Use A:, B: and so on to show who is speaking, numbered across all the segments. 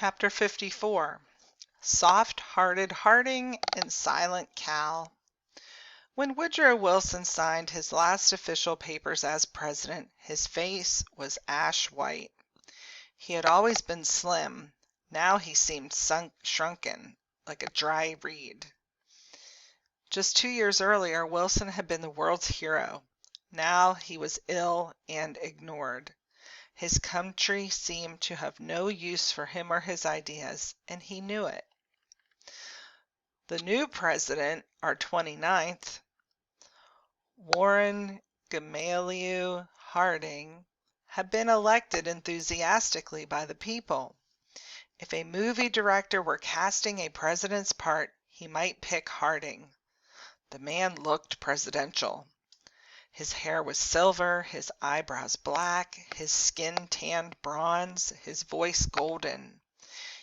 A: Chapter 54. Soft-Hearted Harding and Silent Cal. When Woodrow Wilson signed his last official papers as president, his face was ash white. He had always been slim. Now he seemed shrunken, like a dry reed. Just 2 years earlier, Wilson had been the world's hero. Now he was ill and ignored. His country seemed to have no use for him or his ideas, and he knew it. The new president, our 29th, Warren Gamaliel Harding, had been elected enthusiastically by the people. If a movie director were casting a president's part, he might pick Harding. The man looked presidential. His hair was silver, his eyebrows black, his skin tanned bronze, his voice golden.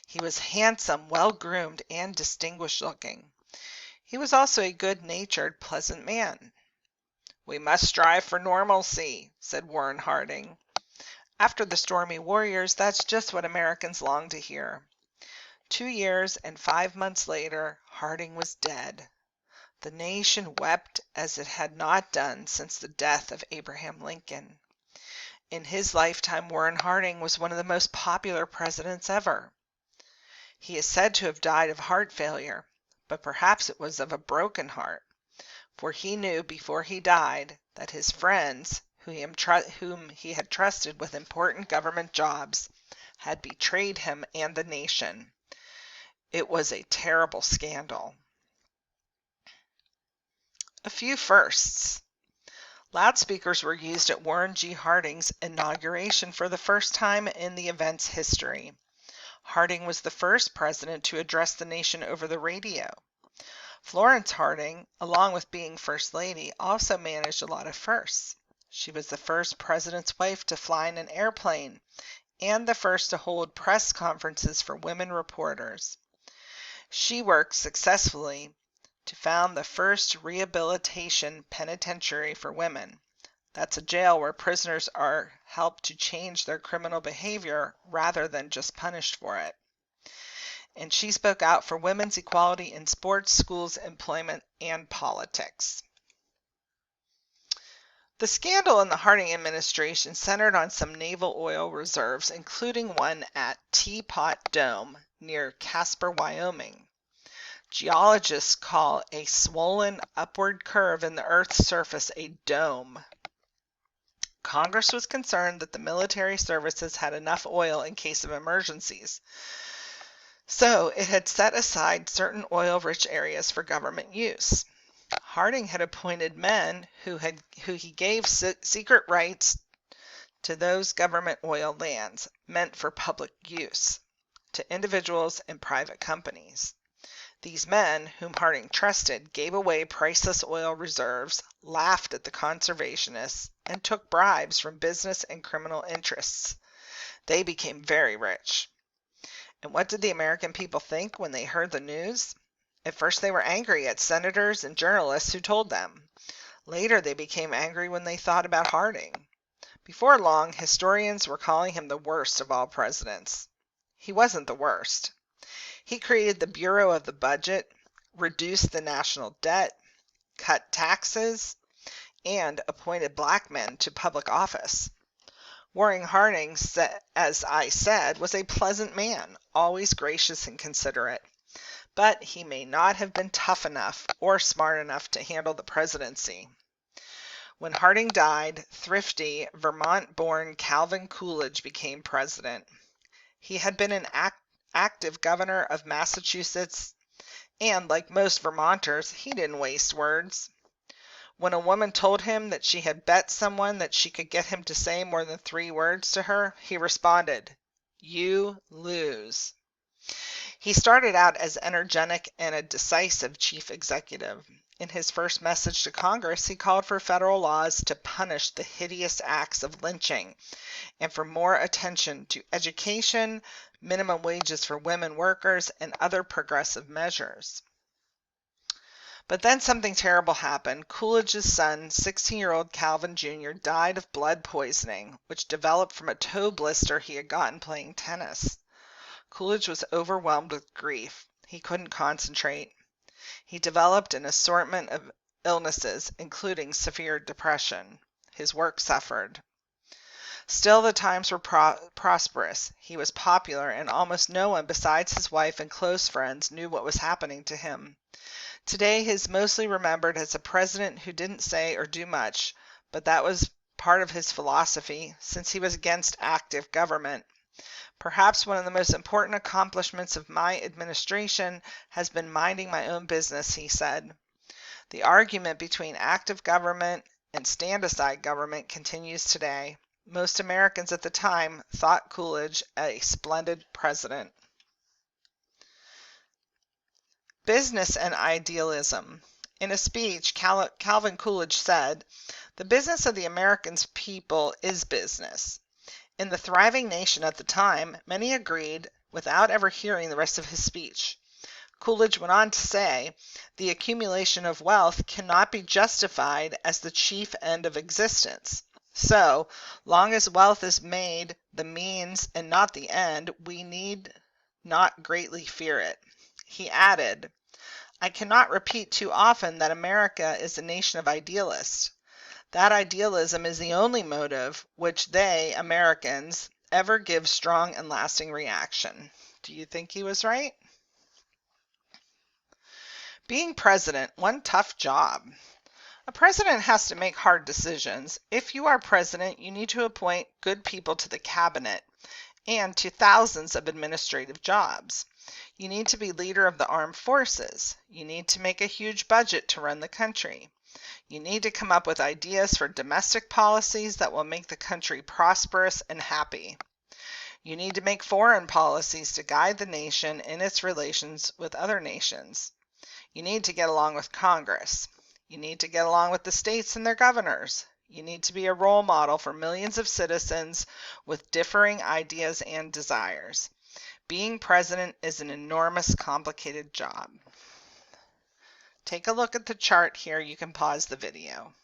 A: He was handsome, well-groomed, and distinguished-looking. He was also a good-natured, pleasant man. "We must strive for normalcy," said Warren Harding. After the stormy warriors, that's just what Americans long to hear. 2 years and 5 months later, Harding was dead. The nation wept as it had not done since the death of Abraham Lincoln. In his lifetime, Warren Harding was one of the most popular presidents ever. He is said to have died of heart failure, but perhaps it was of a broken heart, for he knew before he died that his friends, whom he had trusted with important government jobs, had betrayed him and the nation. It was a terrible scandal. A few firsts. Loudspeakers were used at Warren G. Harding's inauguration for the first time in the event's history. Harding was the first president to address the nation over the radio. Florence Harding, along with being First Lady, also managed a lot of firsts. She was the first president's wife to fly in an airplane and the first to hold press conferences for women reporters. She worked successfully to found the first rehabilitation penitentiary for women. That's a jail where prisoners are helped to change their criminal behavior rather than just punished for it. And she spoke out for women's equality in sports, schools, employment, and politics. The scandal in the Harding administration centered on some naval oil reserves, including one at Teapot Dome near Casper, Wyoming. Geologists call a swollen upward curve in the Earth's surface a dome. Congress was concerned that the military services had enough oil in case of emergencies, so it had set aside certain oil-rich areas for government use. Harding had appointed men who he gave secret rights to those government oil lands meant for public use, to individuals and private companies. These men, whom Harding trusted, gave away priceless oil reserves, laughed at the conservationists, and took bribes from business and criminal interests. They became very rich. And what did the American people think when they heard the news? At first they were angry at senators and journalists who told them. Later they became angry when they thought about Harding. Before long, historians were calling him the worst of all presidents. He wasn't the worst. He created the Bureau of the Budget, reduced the national debt, cut taxes, and appointed black men to public office. Warren Harding, as I said, was a pleasant man, always gracious and considerate. But he may not have been tough enough or smart enough to handle the presidency. When Harding died, thrifty, Vermont-born Calvin Coolidge became president. He had been an active governor of Massachusetts, and like most Vermonters, he didn't waste words. When a woman told him that she had bet someone that she could get him to say more than 3 words to her, he responded, "You lose." He started out as energetic and a decisive chief executive. In his first message to Congress, he called for federal laws to punish the hideous acts of lynching and for more attention to education, minimum wages for women workers, and other progressive measures. But then something terrible happened. Coolidge's son, 16-year-old Calvin Jr., died of blood poisoning, which developed from a toe blister he had gotten playing tennis. Coolidge was overwhelmed with grief. He couldn't concentrate. He developed an assortment of illnesses, including severe depression. His work suffered. Still, the times were prosperous. He was popular, and almost no one besides his wife and close friends knew what was happening to him. Today, he is mostly remembered as a president who didn't say or do much, but that was part of his philosophy, since he was against active government. Perhaps one of the most important accomplishments of my administration has been minding my own business, he said. The argument between active government and stand-aside government continues today. Most Americans at the time thought Coolidge a splendid president. Business and idealism. In a speech, Calvin Coolidge said, "The business of the American people is business." In the thriving nation at the time, many agreed without ever hearing the rest of his speech. Coolidge went on to say, "The accumulation of wealth cannot be justified as the chief end of existence. So long as wealth is made the means and not the end, we need not greatly fear it." He added, "I cannot repeat too often that America is a nation of idealists. That idealism is the only motive which they, Americans, ever give strong and lasting reaction." Do you think he was right? Being president, one tough job. A president has to make hard decisions. If you are president, you need to appoint good people to the cabinet and to thousands of administrative jobs. You need to be leader of the armed forces. You need to make a huge budget to run the country. You need to come up with ideas for domestic policies that will make the country prosperous and happy. You need to make foreign policies to guide the nation in its relations with other nations. You need to get along with Congress. You need to get along with the states and their governors. You need to be a role model for millions of citizens with differing ideas and desires. Being president is an enormous, complicated job. Take a look at the chart here. You can pause the video.